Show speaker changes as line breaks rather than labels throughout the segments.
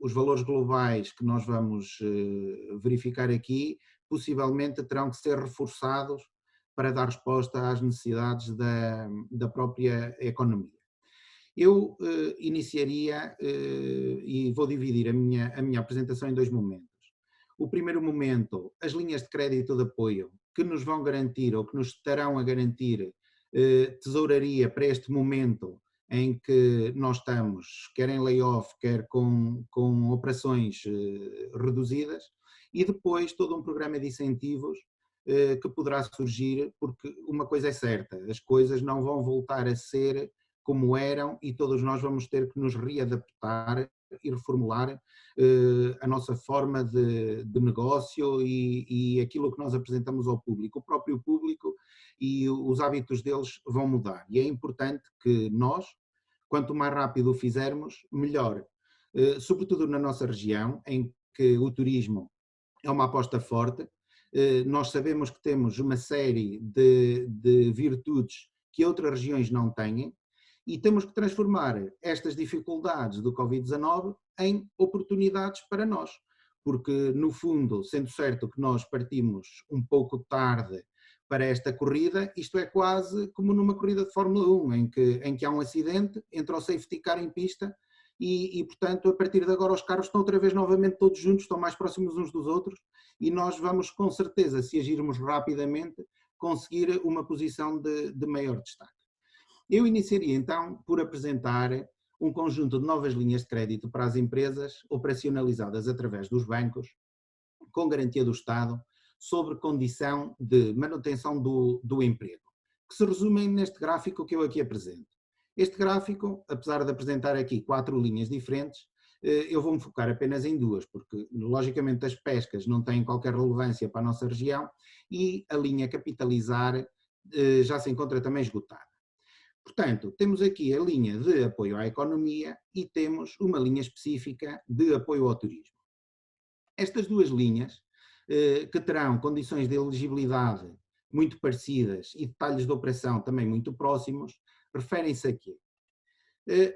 os valores globais que nós vamos verificar aqui, possivelmente terão que ser reforçados para dar resposta às necessidades da própria economia. Eu iniciaria e vou dividir a minha apresentação em dois momentos. O primeiro momento, as linhas de crédito de apoio que nos vão garantir ou que nos estarão a garantir tesouraria para este momento em que nós estamos, quer em layoff, quer com operações reduzidas, e depois todo um programa de incentivos que poderá surgir, porque uma coisa é certa, as coisas não vão voltar a ser como eram e todos nós vamos ter que nos readaptar e reformular a nossa forma de negócio e aquilo que nós apresentamos ao público. O próprio público e os hábitos deles vão mudar e é importante que nós, quanto mais rápido o fizermos, melhor. Sobretudo na nossa região, em que o turismo é uma aposta forte, nós sabemos que temos uma série de virtudes que outras regiões não têm, e temos que transformar estas dificuldades do Covid-19 em oportunidades para nós, porque no fundo, sendo certo que nós partimos um pouco tarde para esta corrida, isto é quase como numa corrida de Fórmula 1, em que há um acidente, entra o safety car em pista e portanto, a partir de agora os carros estão outra vez novamente todos juntos, estão mais próximos uns dos outros e nós vamos com certeza, se agirmos rapidamente, conseguir uma posição de maior destaque. Eu iniciaria então por apresentar um conjunto de novas linhas de crédito para as empresas operacionalizadas através dos bancos, com garantia do Estado, sobre condição de manutenção do emprego, que se resumem neste gráfico que eu aqui apresento. Este gráfico, apesar de apresentar aqui 4 linhas diferentes, eu vou-me focar apenas em 2, porque logicamente as pescas não têm qualquer relevância para a nossa região e a linha capitalizar já se encontra também esgotada. Portanto, temos aqui a linha de apoio à economia e temos uma linha específica de apoio ao turismo. Estas duas linhas, que terão condições de elegibilidade muito parecidas e detalhes de operação também muito próximos, referem-se a quê?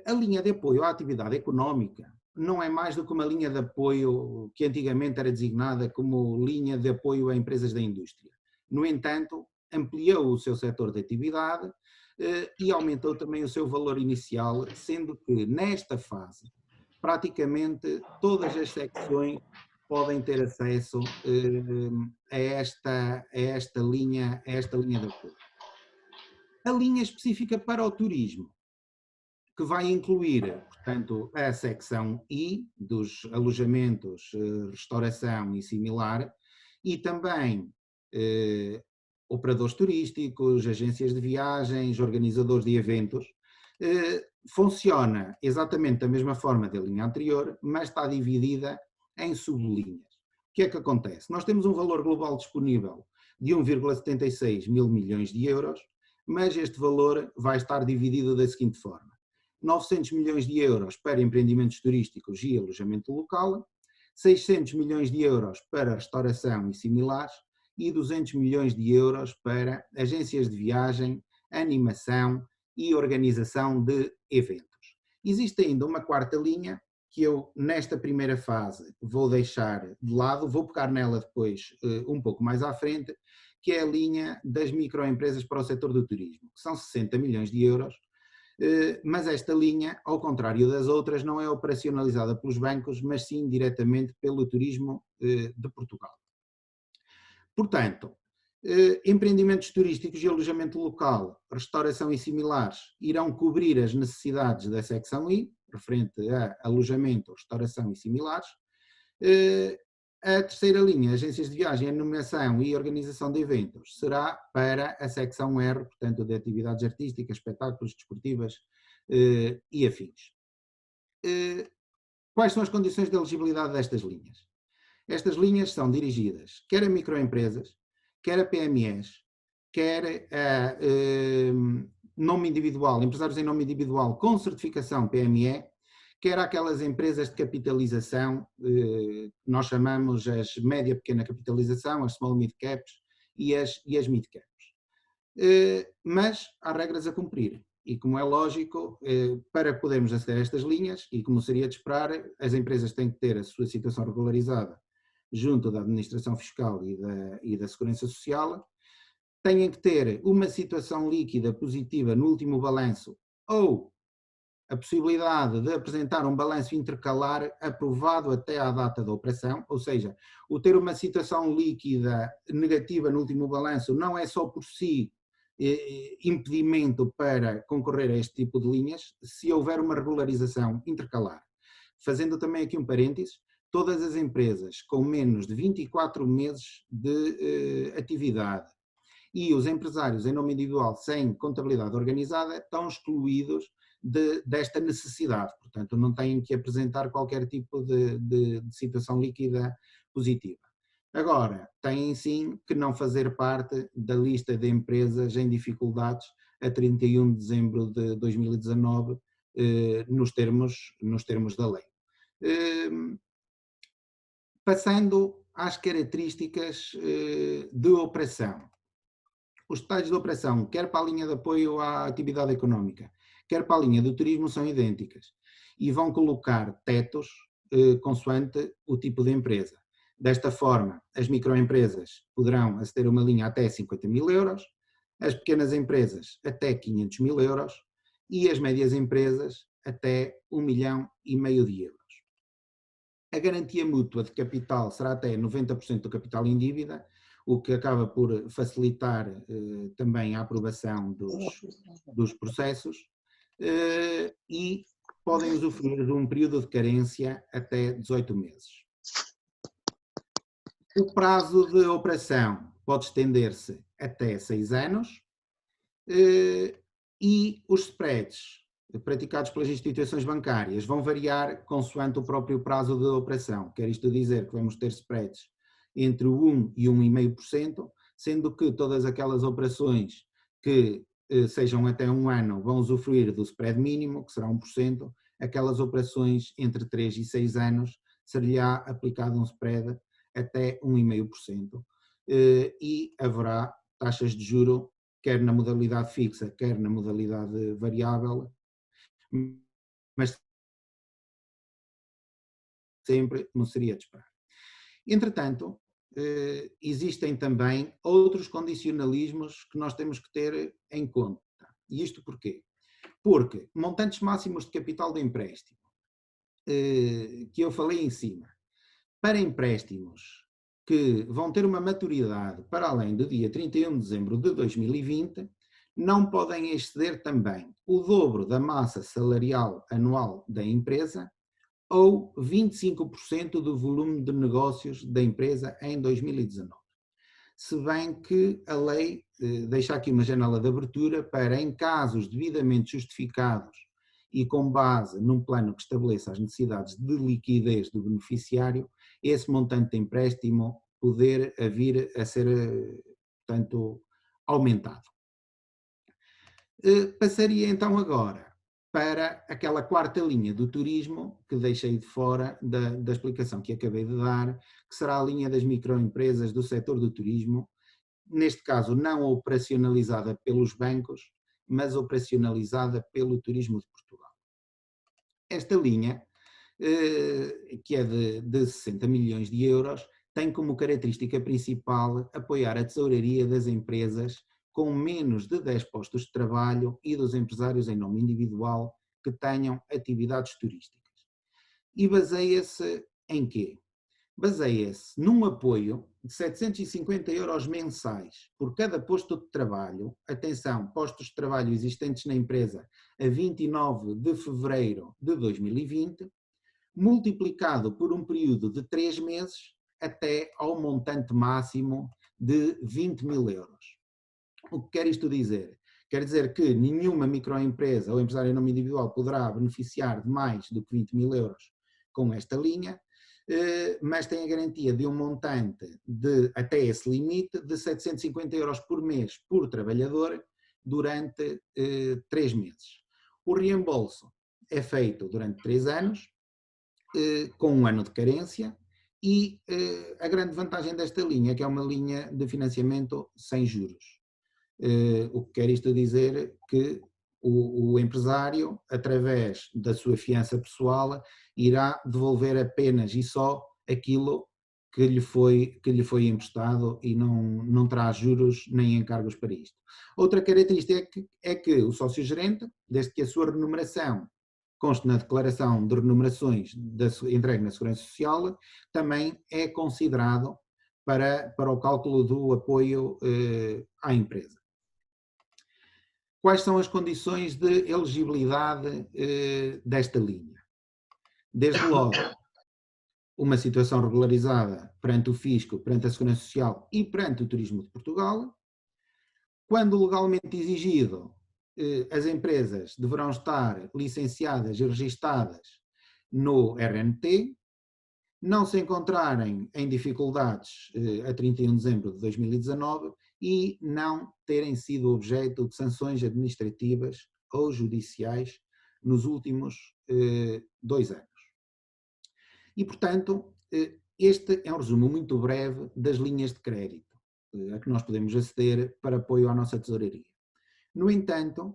A linha de apoio à atividade económica não é mais do que uma linha de apoio que antigamente era designada como linha de apoio a empresas da indústria. No entanto, ampliou o seu setor de atividade e aumentou também o seu valor inicial, sendo que nesta fase praticamente todas as secções podem ter acesso a esta linha de apoio. A linha específica para o turismo, que vai incluir, portanto, a secção I, dos alojamentos, restauração e similar, e também operadores turísticos, agências de viagens, organizadores de eventos, funciona exatamente da mesma forma da linha anterior, mas está dividida em sublinhas. O que é que acontece? Nós temos um valor global disponível de 1,76 mil milhões de euros, mas este valor vai estar dividido da seguinte forma: 900 milhões de euros para empreendimentos turísticos e alojamento local, 600 milhões de euros para restauração e similares, e 200 milhões de euros para agências de viagem, animação e organização de eventos. Existe ainda uma quarta linha que eu, nesta primeira fase, vou deixar de lado, vou pegar nela depois um pouco mais à frente, que é a linha das microempresas para o setor do turismo, que são 60 milhões de euros, mas esta linha, ao contrário das outras, não é operacionalizada pelos bancos, mas sim diretamente pelo Turismo de Portugal. Portanto, empreendimentos turísticos e alojamento local, restauração e similares, irão cobrir as necessidades da secção I, referente a alojamento, restauração e similares. A terceira linha, agências de viagem, animação e organização de eventos, será para a secção R, portanto, de atividades artísticas, espetáculos, desportivas e afins. Quais são as condições de elegibilidade destas linhas? Estas linhas são dirigidas quer a microempresas, quer a PMEs, quer a nome individual, empresários em nome individual com certificação PME, quer aquelas empresas de capitalização, nós chamamos as média pequena capitalização, as small mid caps e as mid caps. Mas há regras a cumprir E como é lógico, para podermos aceder a estas linhas, e como seria de esperar, as empresas têm que ter a sua situação regularizada junto da Administração Fiscal e da Segurança Social, têm que ter uma situação líquida positiva no último balanço ou a possibilidade de apresentar um balanço intercalar aprovado até à data da operação, ou seja, o ter uma situação líquida negativa no último balanço não é só por si impedimento para concorrer a este tipo de linhas, se houver uma regularização intercalar. Fazendo também aqui um parênteses, todas as empresas com menos de 24 meses de atividade e os empresários em nome individual sem contabilidade organizada estão excluídos desta necessidade, portanto não têm que apresentar qualquer tipo de situação líquida positiva. Agora, têm sim que não fazer parte da lista de empresas em dificuldades a 31 de dezembro de 2019, nos termos da lei. Passando às características de operação. Os detalhes da operação, quer para a linha de apoio à atividade económica, quer para a linha do turismo, são idênticas e vão colocar tetos consoante o tipo de empresa. Desta forma, as microempresas poderão aceder a uma linha até 50 mil euros, as pequenas empresas até 500 mil euros e as médias empresas até 1,5 milhão de euros. A garantia mútua de capital será até 90% do capital em dívida, o que acaba por facilitar também a aprovação dos processos e podem usufruir de um período de carência até 18 meses. O prazo de operação pode estender-se até 6 anos e os spreads praticados pelas instituições bancárias vão variar consoante o próprio prazo de operação. Quer isto dizer que vamos ter spreads entre o 1% e 1,5%, sendo que todas aquelas operações que sejam até 1 ano vão usufruir do spread mínimo, que será 1%, aquelas operações entre 3 e 6 anos seria aplicado um spread até 1,5%, e haverá taxas de juro quer na modalidade fixa, quer na modalidade variável, mas sempre não seria de esperar. Entretanto, existem também outros condicionalismos que nós temos que ter em conta. E isto porquê? Porque montantes máximos de capital de empréstimo, que eu falei em cima, para empréstimos que vão ter uma maturidade para além do dia 31 de dezembro de 2020, não podem exceder também o dobro da massa salarial anual da empresa ou 25% do volume de negócios da empresa em 2019. Se bem que a lei deixa aqui uma janela de abertura para, em casos devidamente justificados e com base num plano que estabeleça as necessidades de liquidez do beneficiário, esse montante de empréstimo poder vir a ser, portanto, aumentado. Passaria então agora para aquela quarta linha do turismo, que deixei de fora da explicação que acabei de dar, que será a linha das microempresas do setor do turismo, neste caso não operacionalizada pelos bancos, mas operacionalizada pelo Turismo de Portugal. Esta linha, que é de 60 milhões de euros, tem como característica principal apoiar a tesouraria das empresas com menos de 10 postos de trabalho e dos empresários em nome individual que tenham atividades turísticas. E baseia-se em quê? Baseia-se num apoio de 750 euros mensais por cada posto de trabalho, atenção, postos de trabalho existentes na empresa a 29 de fevereiro de 2020, multiplicado por um período de 3 meses até ao montante máximo de 20 mil euros. O que quer isto dizer? Quer dizer que nenhuma microempresa ou empresário em nome individual poderá beneficiar de mais do que 20 mil euros com esta linha, mas tem a garantia de um montante de, até esse limite, de 750 euros por mês por trabalhador durante 3 meses. O reembolso é feito durante 3 anos, com 1 ano de carência, e a grande vantagem desta linha é que é uma linha de financiamento sem juros. O que quer isto dizer que o empresário, através da sua fiança pessoal, irá devolver apenas e só aquilo que lhe foi emprestado e não traz juros nem encargos para isto. Outra característica é que o sócio-gerente, desde que a sua remuneração conste na declaração de remunerações entregue na Segurança Social, também é considerado para o cálculo do apoio à empresa. Quais são as condições de elegibilidade desta linha? Desde logo, uma situação regularizada perante o Fisco, perante a Segurança Social e perante o Turismo de Portugal. Quando legalmente exigido, as empresas deverão estar licenciadas e registadas no RNT, não se encontrarem em dificuldades a 31 de dezembro de 2019 e não terem sido objeto de sanções administrativas ou judiciais nos últimos 2 anos. E, portanto, este é um resumo muito breve das linhas de crédito a que nós podemos aceder para apoio à nossa tesouraria. No entanto,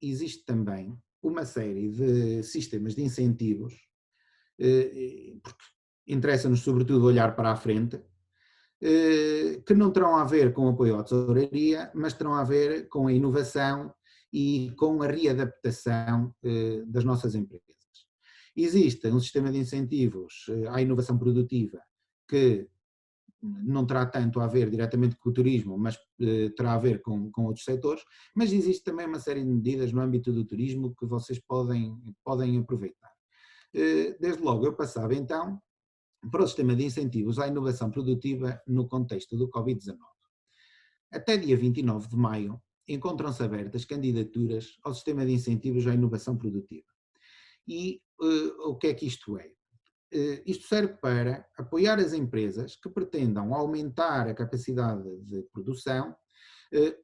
existe também uma série de sistemas de incentivos, porque interessa-nos sobretudo olhar para a frente, que não terão a ver com o apoio à tesouraria, mas terão a ver com a inovação e com a readaptação das nossas empresas. Existe um sistema de incentivos à inovação produtiva que não terá tanto a ver diretamente com o turismo, mas terá a ver com outros setores, mas existe também uma série de medidas no âmbito do turismo que vocês podem aproveitar. Desde logo eu passava então para o sistema de incentivos à inovação produtiva no contexto do Covid-19. Até dia 29 de maio encontram-se abertas candidaturas ao sistema de incentivos à inovação produtiva. E o que é que isto é? Isto serve para apoiar as empresas que pretendam aumentar a capacidade de produção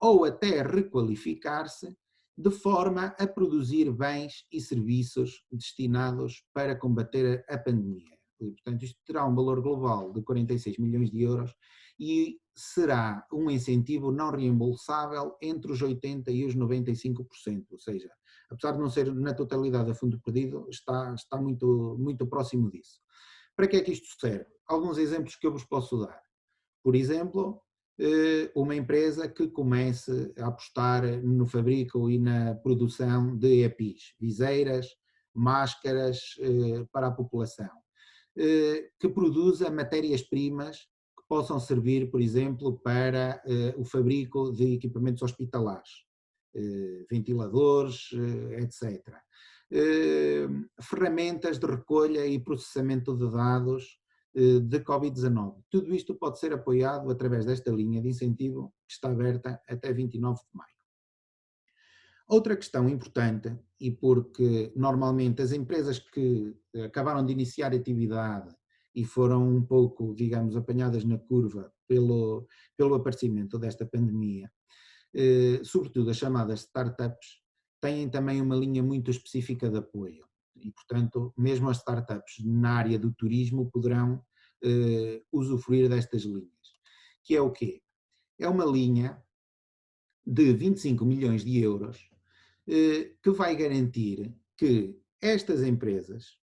ou até requalificar-se de forma a produzir bens e serviços destinados para combater a pandemia. E, portanto, isto terá um valor global de 46 milhões de euros e será um incentivo não reembolsável entre os 80% e os 95%, ou seja, apesar de não ser na totalidade a fundo perdido, está muito próximo disso. Para que é que isto serve? Alguns exemplos que eu vos posso dar. Por exemplo, uma empresa que comece a apostar no fabrico e na produção de EPIs, viseiras, máscaras para a população, que produza matérias-primas que possam servir, por exemplo, para o fabrico de equipamentos hospitalares, ventiladores, etc. Ferramentas de recolha e processamento de dados de Covid-19. Tudo isto pode ser apoiado através desta linha de incentivo que está aberta até 29 de maio. Outra questão importante, e porque normalmente as empresas que acabaram de iniciar atividade e foram um pouco, digamos, apanhadas na curva pelo aparecimento desta pandemia, sobretudo as chamadas startups, têm também uma linha muito específica de apoio. E, portanto, mesmo as startups na área do turismo poderão usufruir destas linhas. Que é o quê? É uma linha de 25 milhões de euros que vai garantir que estas empresas,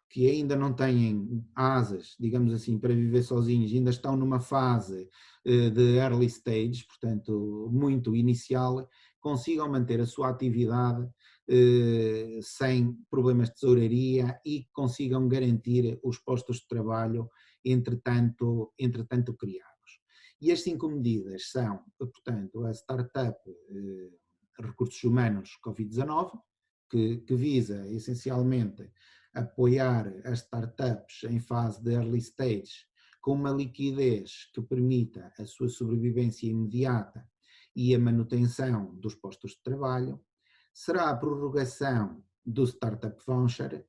que ainda não têm asas, digamos assim, para viver sozinhos, ainda estão numa fase de early stage, portanto, muito inicial, consigam manter a sua atividade sem problemas de tesouraria e consigam garantir os postos de trabalho, entretanto criados. E as 5 medidas são, portanto, a Startup Recursos Humanos Covid-19, que visa essencialmente apoiar as startups em fase de early stage com uma liquidez que permita a sua sobrevivência imediata e a manutenção dos postos de trabalho. Será a prorrogação do Startup Voucher,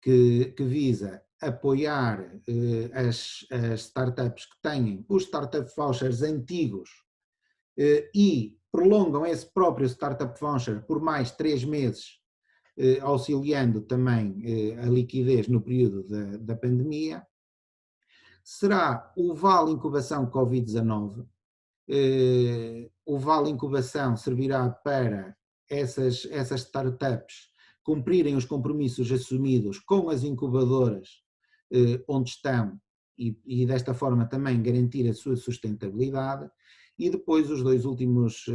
que visa apoiar as startups que têm os Startup Vouchers antigos e prolongam esse próprio Startup Voucher por mais 3 meses, auxiliando também a liquidez no período da pandemia. Será o Vale Incubação Covid-19. O Vale Incubação servirá para essas startups cumprirem os compromissos assumidos com as incubadoras onde estão e desta forma também garantir a sua sustentabilidade. E depois os dois últimos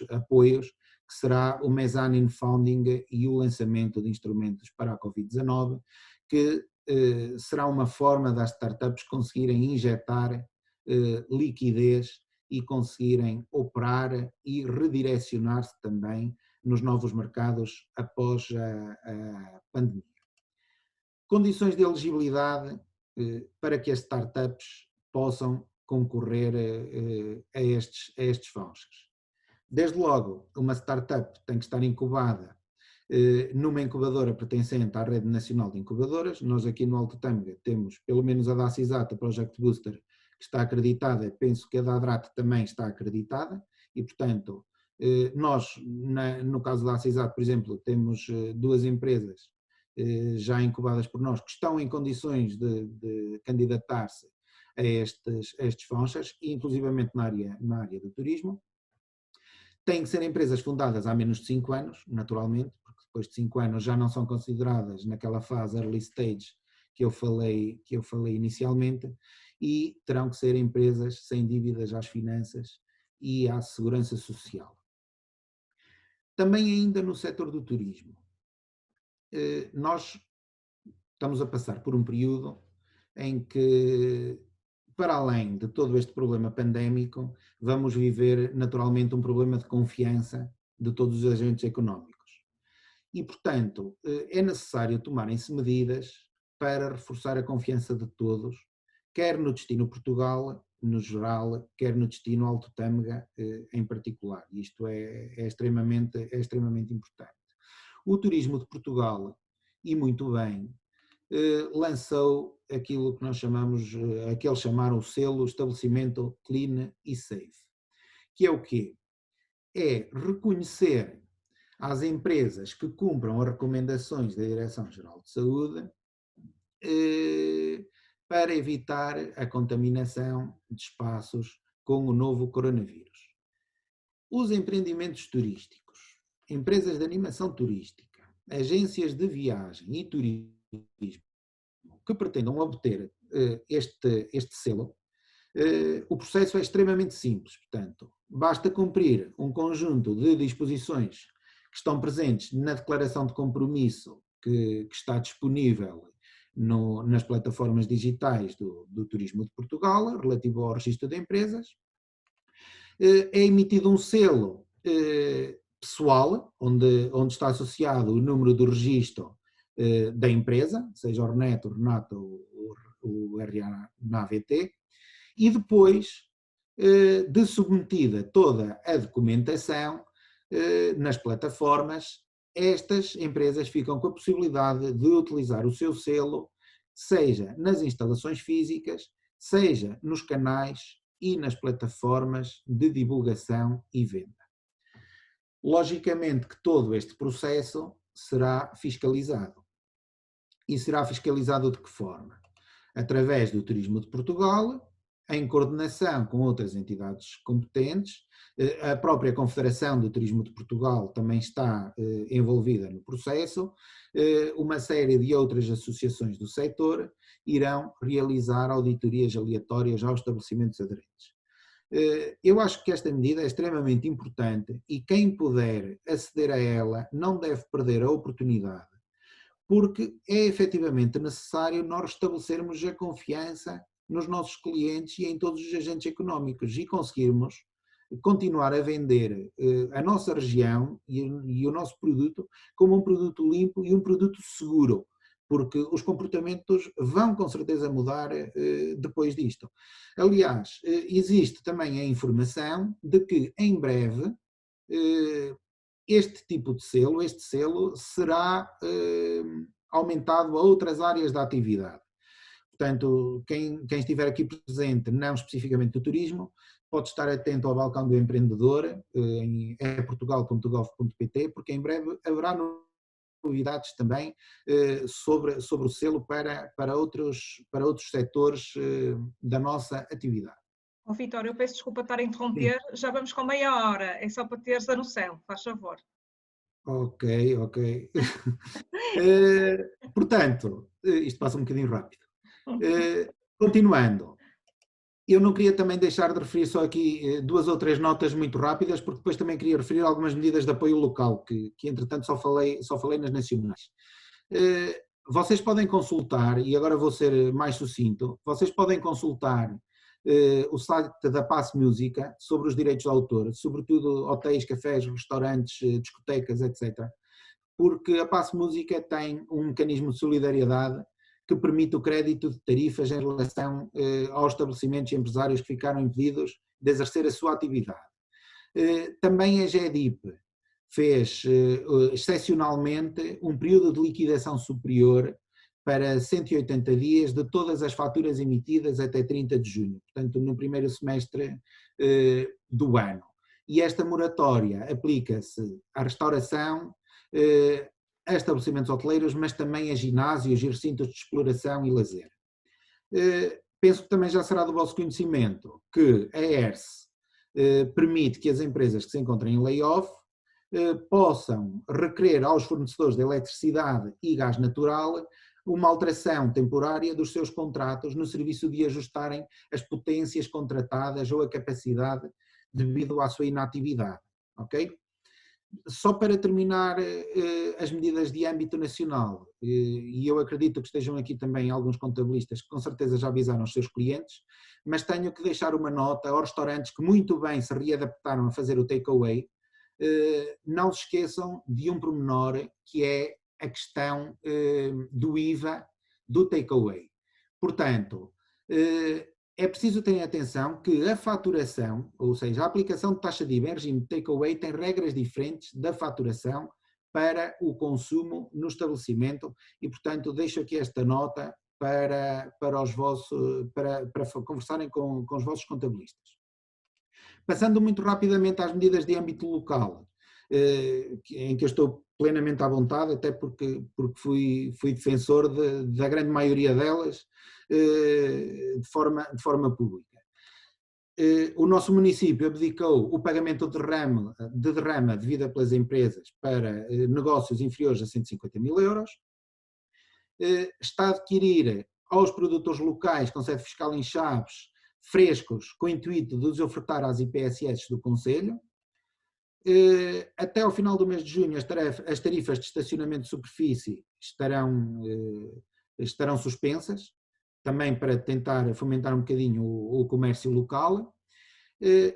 apoios, que será o Mezzanine Funding e o lançamento de instrumentos para a Covid-19, que será uma forma das startups conseguirem injetar liquidez e conseguirem operar e redirecionar-se também nos novos mercados após a pandemia. Condições de elegibilidade para que as startups possam concorrer a estes vouchers. Desde logo, uma startup tem que estar incubada numa incubadora pertencente à Rede Nacional de Incubadoras. Nós aqui no Alto Tâmega temos pelo menos a da Cisata Project Booster, que está acreditada, penso que a da Adrat também está acreditada, e portanto, nós, no caso da Cisata, por exemplo, temos duas empresas já incubadas por nós, que estão em condições de candidatar-se a estes vouchers, inclusivamente na área do turismo. Têm que ser empresas fundadas há menos de 5 anos, naturalmente, porque depois de 5 anos já não são consideradas naquela fase early stage que eu falei inicialmente, e terão que ser empresas sem dívidas às finanças e à segurança social. Também ainda no setor do turismo, nós estamos a passar por um período em que, para além de todo este problema pandémico, vamos viver naturalmente um problema de confiança de todos os agentes económicos. E, portanto, é necessário tomarem-se medidas para reforçar a confiança de todos, quer no destino Portugal, no geral, quer no destino Alto Tâmega, em particular. Isto é extremamente importante. O turismo de Portugal, e muito bem, lançou aquilo que nós chamamos, que eles chamaram o selo Estabelecimento Clean e Safe, que é o quê? É reconhecer às empresas que cumpram as recomendações da Direção-Geral de Saúde para evitar a contaminação de espaços com o novo coronavírus. Os empreendimentos turísticos, empresas de animação turística, agências de viagem e turismo que pretendam obter este selo, o processo é extremamente simples. Portanto, basta cumprir um conjunto de disposições que estão presentes na declaração de compromisso que está disponível nas plataformas digitais do Turismo de Portugal, relativo ao registro de empresas. É emitido um selo pessoal, onde está associado o número do registro da empresa, seja o RNET, o RENAT ou o RNAVT, e depois de submetida toda a documentação nas plataformas, estas empresas ficam com a possibilidade de utilizar o seu selo, seja nas instalações físicas, seja nos canais e nas plataformas de divulgação e venda. Logicamente que todo este processo será fiscalizado. E será fiscalizado de que forma? Através do Turismo de Portugal, em coordenação com outras entidades competentes. A própria Confederação do Turismo de Portugal também está envolvida no processo. Uma série de outras associações do setor irão realizar auditorias aleatórias aos estabelecimentos aderentes. Eu acho que esta medida é extremamente importante e quem puder aceder a ela não deve perder a oportunidade, porque é efetivamente necessário nós restabelecermos a confiança nos nossos clientes e em todos os agentes económicos e conseguirmos continuar a vender a nossa região e o nosso produto como um produto limpo e um produto seguro, porque os comportamentos vão com certeza mudar depois disto. Aliás, existe também a informação de que em breve este tipo de selo, este selo será aumentado a outras áreas da atividade. Portanto, quem estiver aqui presente, não especificamente do turismo, pode estar atento ao balcão do empreendedor em portugal.gov.pt, porque em breve haverá novidades também sobre o selo para outros setores da nossa atividade.
Oh, Vitor, eu peço desculpa estar a
Sim.
interromper, já vamos com meia hora, é só para teres a noção, faz favor.
Ok, ok. Portanto, isto passa um bocadinho rápido. Continuando, eu não queria também deixar de referir só aqui duas ou três notas muito rápidas, porque depois também queria referir algumas medidas de apoio local, que entretanto só falei nas nacionais. Vocês podem consultar, e agora vou ser mais sucinto, vocês podem consultar o site da Pass Música sobre os direitos de autor, sobretudo hotéis, cafés, restaurantes, discotecas, etc. Porque a Pass Música tem um mecanismo de solidariedade que permite o crédito de tarifas em relação aos estabelecimentos e empresários que ficaram impedidos de exercer a sua atividade. Também a GEDIP fez excepcionalmente um período de liquidação superior para 180 dias de todas as faturas emitidas até 30 de junho, portanto no primeiro semestre do ano. E esta moratória aplica-se à restauração, a estabelecimentos hoteleiros, mas também a ginásios e recintos de exploração e lazer. Penso que também já será do vosso conhecimento que a ERSE permite que as empresas que se encontrem em layoff possam requerer aos fornecedores de eletricidade e gás natural uma alteração temporária dos seus contratos no serviço de ajustarem as potências contratadas ou a capacidade devido à sua inatividade, ok? Só para terminar as medidas de âmbito nacional, e eu acredito que estejam aqui também alguns contabilistas que com certeza já avisaram os seus clientes, mas tenho que deixar uma nota aos restaurantes que muito bem se readaptaram a fazer o takeaway, não se esqueçam de um pormenor que é a questão do IVA do takeaway. Portanto, é preciso ter atenção que a faturação, ou seja, a aplicação de taxa de IVA em regime de takeaway tem regras diferentes da faturação para o consumo no estabelecimento e, portanto, deixo aqui esta nota para conversarem com os vossos contabilistas. Passando muito rapidamente às medidas de âmbito local, em que eu estou plenamente à vontade, até porque fui defensor da grande maioria delas de forma pública. O nosso município abdicou o pagamento de derrama devida pelas empresas para negócios inferiores a 150 mil euros, está a adquirir aos produtores locais com sede fiscal em Chaves frescos com o intuito de os ofertar às IPSS do Conselho. Até ao final do mês de junho as tarifas de estacionamento de superfície estarão suspensas, também para tentar fomentar um bocadinho o comércio local.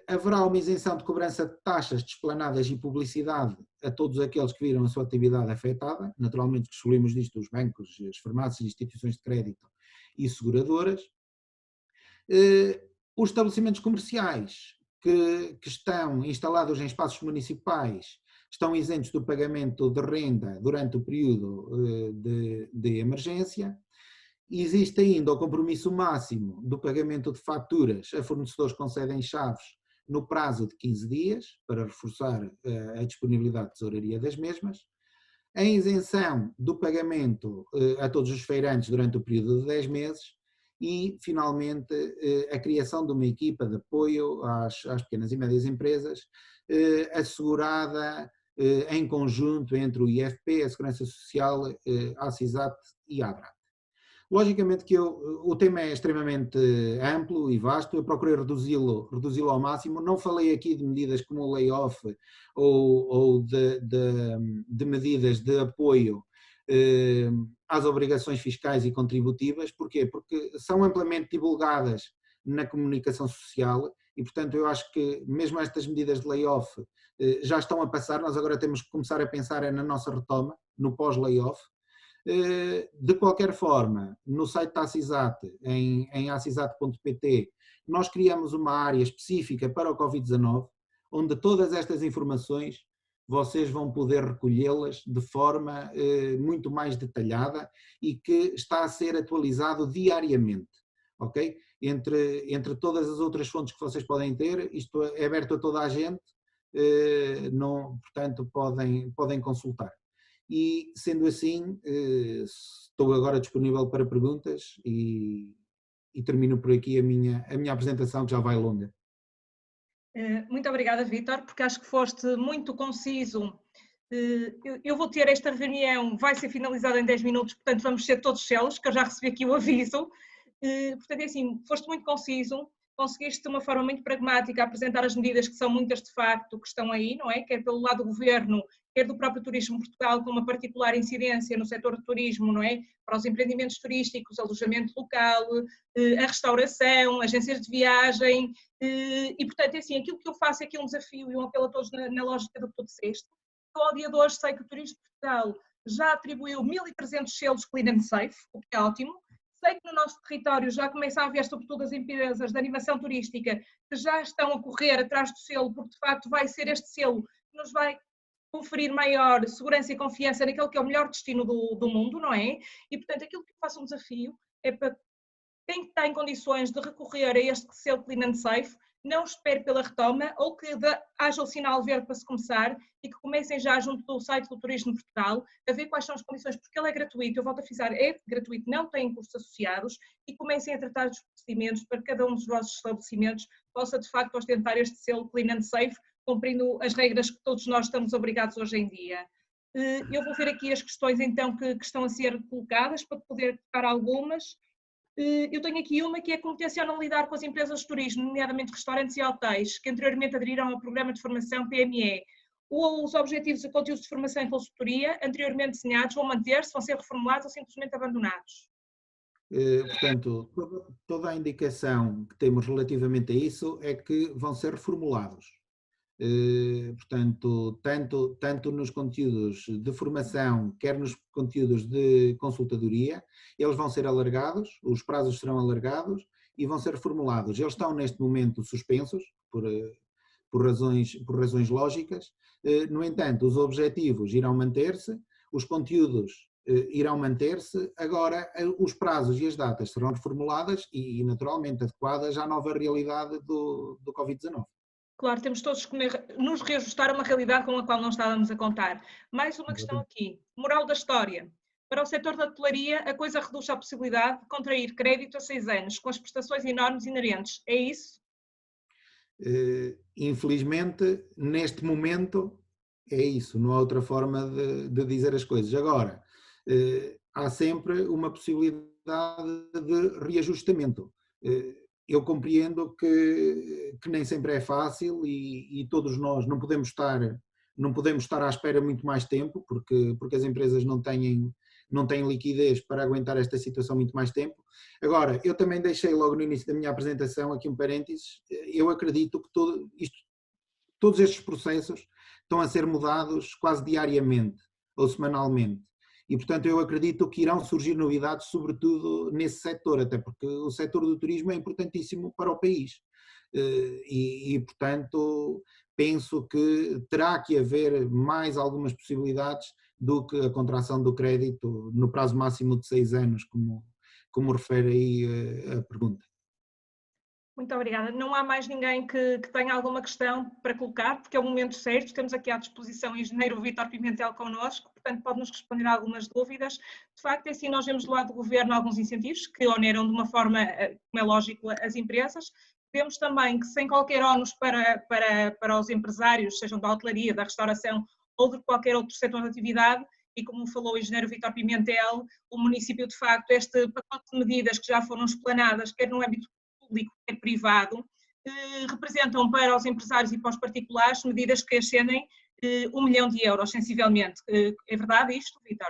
Haverá uma isenção de cobrança de taxas de esplanadas e publicidade a todos aqueles que viram a sua atividade afetada, naturalmente que excluímos disto os bancos, as farmácias, instituições de crédito e seguradoras. Os estabelecimentos comerciais que estão instalados em espaços municipais estão isentos do pagamento de renda durante o período de emergência. Existe ainda o compromisso máximo do pagamento de faturas a fornecedores com sede em Chaves no prazo de 15 dias, para reforçar a disponibilidade de tesouraria das mesmas. A isenção do pagamento a todos os feirantes durante o período de 10 meses e, finalmente, a criação de uma equipa de apoio às pequenas e médias empresas, assegurada em conjunto entre o IFP, a Segurança Social, a ACISAT e a ADRAT. Logicamente que o tema é extremamente amplo e vasto, eu procurei reduzi-lo ao máximo, não falei aqui de medidas como o layoff ou de medidas de apoio às obrigações fiscais e contributivas. Porquê? Porque são amplamente divulgadas na comunicação social e, portanto, eu acho que mesmo estas medidas de layoff já estão a passar, nós agora temos que começar a pensar na nossa retoma, no pós-layoff. De qualquer forma, no site da ACISAT, em acisat.pt, nós criamos uma área específica para o Covid-19, onde todas estas informações vocês vão poder recolhê-las de forma muito mais detalhada e que está a ser atualizado diariamente, ok? Entre todas as outras fontes que vocês podem ter, isto é aberto a toda a gente, portanto podem consultar. E, sendo assim, estou agora disponível para perguntas e e termino por aqui a minha apresentação, que já vai longa.
Muito obrigada, Vítor, porque acho que foste muito conciso. Eu vou ter esta reunião, vai ser finalizada em 10 minutos, portanto vamos ser todos céus, que eu já recebi aqui o aviso. Portanto, é assim, foste muito conciso, conseguiste de uma forma muito pragmática apresentar as medidas que são muitas de facto que estão aí, não é? Quer pelo lado do governo, quer do próprio Turismo Portugal, com uma particular incidência no setor do turismo, não é? Para os empreendimentos turísticos, alojamento local, a restauração, agências de viagem, e portanto, é assim, aquilo que eu faço é aqui um desafio e um apelo a todos na lógica do que tu disseste. Eu, ao dia de hoje, sei que o Turismo Portugal já atribuiu 1.300 selos Clean and Safe, o que é ótimo. Sei que no nosso território já começa a haver, sobretudo, as empresas de animação turística que já estão a correr atrás do selo, porque de facto vai ser este selo que nos vai conferir maior segurança e confiança naquele que é o melhor destino do mundo, não é? E portanto, aquilo que eu faço um desafio é para quem está em condições de recorrer a este selo Clean and Safe, não espere pela retoma ou que haja o sinal verde para se começar e que comecem já junto do site do Turismo Portugal a ver quais são as condições, porque ele é gratuito, eu volto a frisar, é gratuito, não tem custos associados, e comecem a tratar dos procedimentos para que cada um dos vossos estabelecimentos possa de facto ostentar este selo Clean and Safe, cumprindo as regras que todos nós estamos obrigados hoje em dia. Eu vou ver aqui as questões então que estão a ser colocadas para poder tocar algumas. Eu tenho aqui uma que é como tencionam lidar com as empresas de turismo, nomeadamente restaurantes e hotéis, que anteriormente aderiram ao programa de formação PME. Os objetivos e conteúdos de formação e consultoria, anteriormente desenhados, vão manter-se, vão ser reformulados ou simplesmente abandonados?
Portanto, toda a indicação que temos relativamente a isso é que vão ser reformulados. Portanto, tanto nos conteúdos de formação, quer nos conteúdos de consultadoria, eles vão ser alargados, os prazos serão alargados e vão ser reformulados. Eles estão neste momento suspensos por razões lógicas. No entanto, os objetivos irão manter-se, os conteúdos irão manter-se, agora os prazos e as datas serão reformuladas e naturalmente adequadas à nova realidade do Covid-19.
Claro, temos todos que nos reajustar a uma realidade com a qual não estávamos a contar. Mais uma questão aqui. Moral da história. Para o setor da hotelaria, a coisa reduz a possibilidade de contrair crédito a 6 anos, com as prestações enormes inerentes. É isso?
Infelizmente, neste momento, é isso. Não há outra forma de dizer as coisas. Agora, há sempre uma possibilidade de reajustamento. Eu compreendo que nem sempre é fácil e todos nós não podemos estar à espera muito mais tempo, porque as empresas não têm liquidez para aguentar esta situação muito mais tempo. Agora, eu também deixei logo no início da minha apresentação aqui um parênteses, eu acredito que todos estes processos estão a ser mudados quase diariamente ou semanalmente. E, portanto, eu acredito que irão surgir novidades, sobretudo nesse setor, até porque o setor do turismo é importantíssimo para o país. Portanto, penso que terá que haver mais algumas possibilidades do que a contração do crédito no prazo máximo de 6 anos, como refere aí a pergunta.
Muito obrigada. Não há mais ninguém que tenha alguma questão para colocar, porque é o momento certo. Temos aqui à disposição o engenheiro Vítor Pimentel connosco, portanto pode-nos responder a algumas dúvidas. De facto, é assim, nós vemos do lado do governo alguns incentivos que oneram de uma forma, como é lógico, as empresas. Vemos também que sem qualquer ónus para os empresários, sejam da hotelaria, da restauração ou de qualquer outro setor de atividade, e como falou o engenheiro Vítor Pimentel, o município, de facto, este pacote de medidas que já foram explanadas, quer no âmbito público quer privado, representam para os empresários e para os particulares medidas que ascendem 1 milhão de euros, sensivelmente. É verdade isto, Vítor?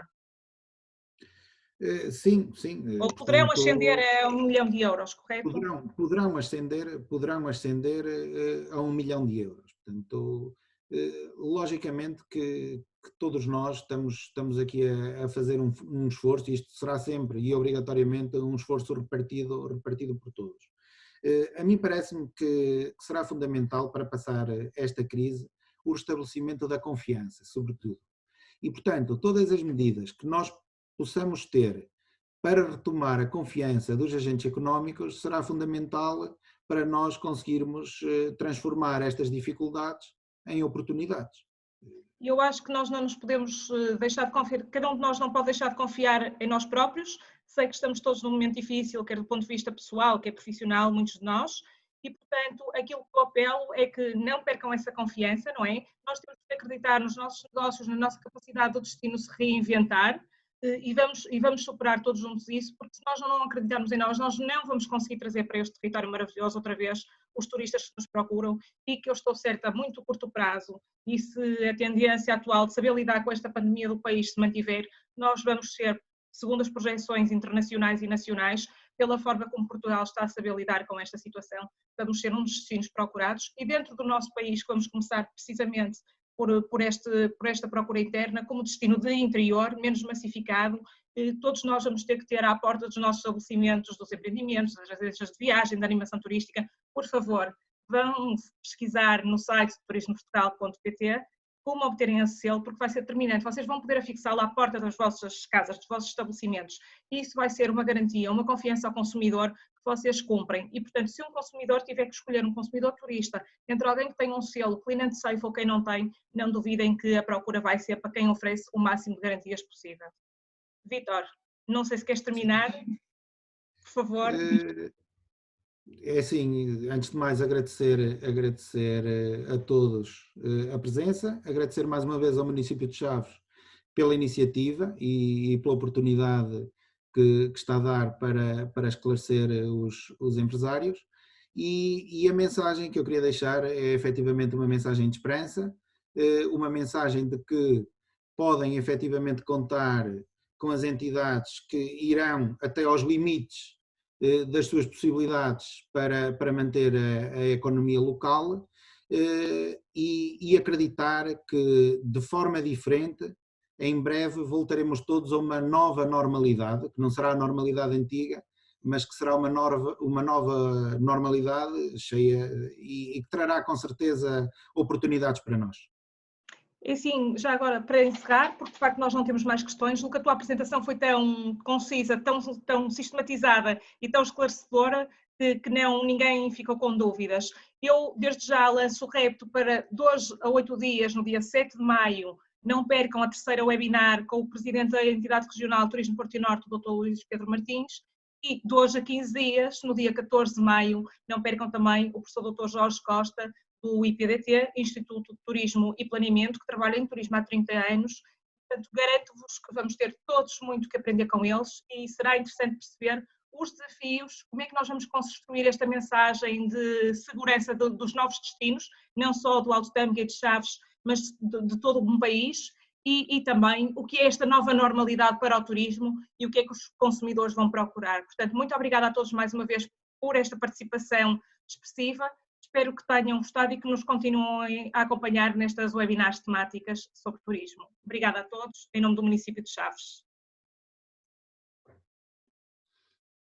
Sim.
Ou poderão ascender a 1 milhão de euros, correto?
Poderão ascender a 1 milhão de euros. Portanto, logicamente que todos nós estamos aqui a fazer um esforço, e isto será sempre e obrigatoriamente um esforço repartido por todos. A mim parece-me que será fundamental para passar esta crise o restabelecimento da confiança, sobretudo. E, portanto, todas as medidas que nós possamos ter para retomar a confiança dos agentes económicos será fundamental para nós conseguirmos transformar estas dificuldades em oportunidades.
E eu acho que nós não nos podemos deixar de confiar, cada um de nós não pode deixar de confiar em nós próprios. Sei que estamos todos num momento difícil, quer do ponto de vista pessoal, quer profissional, muitos de nós, e portanto aquilo que eu apelo é que não percam essa confiança, não é? Nós temos que acreditar nos nossos negócios, na nossa capacidade do destino se reinventar, e vamos superar todos juntos isso, porque se nós não acreditarmos em nós não vamos conseguir trazer para este território maravilhoso outra vez os turistas que nos procuram, e que eu estou certa a muito curto prazo, e se a tendência atual de saber lidar com esta pandemia do país se mantiver, nós vamos ser, segundo as projeções internacionais e nacionais, pela forma como Portugal está a saber lidar com esta situação, vamos ser um dos destinos procurados, e dentro do nosso país vamos começar precisamente por esta procura interna, como destino de interior, menos massificado. Todos nós vamos ter que ter à porta dos nossos estabelecimentos, dos empreendimentos, das agências de viagem, da animação turística, por favor, vão pesquisar no site turismoportugal.pt como obterem esse selo, porque vai ser determinante. Vocês vão poder afixá-lo à porta das vossas casas, dos vossos estabelecimentos, e isso vai ser uma garantia, uma confiança ao consumidor que vocês cumprem. E, portanto, se um consumidor tiver que escolher um consumidor turista entre alguém que tem um selo Clean and Safe ou quem não tem, não duvidem que a procura vai ser para quem oferece o máximo de garantias possível. Vítor, não sei se queres terminar, por favor.
É assim, antes de mais agradecer a todos a presença, agradecer mais uma vez ao município de Chaves pela iniciativa e pela oportunidade que está a dar para esclarecer os empresários, e a mensagem que eu queria deixar é efetivamente uma mensagem de esperança, uma mensagem de que podem efetivamente contar com as entidades que irão até aos limites das suas possibilidades para manter a economia local, e acreditar que de forma diferente em breve voltaremos todos a uma nova normalidade, que não será a normalidade antiga, mas que será uma nova normalidade cheia e que trará com certeza oportunidades para nós.
E assim, já agora para encerrar, porque de facto nós não temos mais questões, Luca, a tua apresentação foi tão concisa, tão sistematizada e tão esclarecedora que ninguém ficou com dúvidas. Eu desde já lanço o repto para 2 a 8 dias, no dia 7 de maio, não percam a terceira webinar com o Presidente da Entidade Regional Turismo Porto e Norte, o Dr. Luís Pedro Martins, e 2 a 15 dias, no dia 14 de maio, não percam também o professor Dr. Jorge Costa, do IPDT, Instituto de Turismo e Planeamento, que trabalha em turismo há 30 anos. Portanto, garanto-vos que vamos ter todos muito que aprender com eles, e será interessante perceber os desafios, como é que nós vamos construir esta mensagem de segurança dos novos destinos, não só do Alto Tâmega e de Chaves, mas de todo um país, e também o que é esta nova normalidade para o turismo e o que é que os consumidores vão procurar. Portanto, muito obrigada a todos mais uma vez por esta participação expressiva. Espero que tenham gostado e que nos continuem a acompanhar nestas webinars temáticas sobre turismo. Obrigada a todos, em nome do município de Chaves.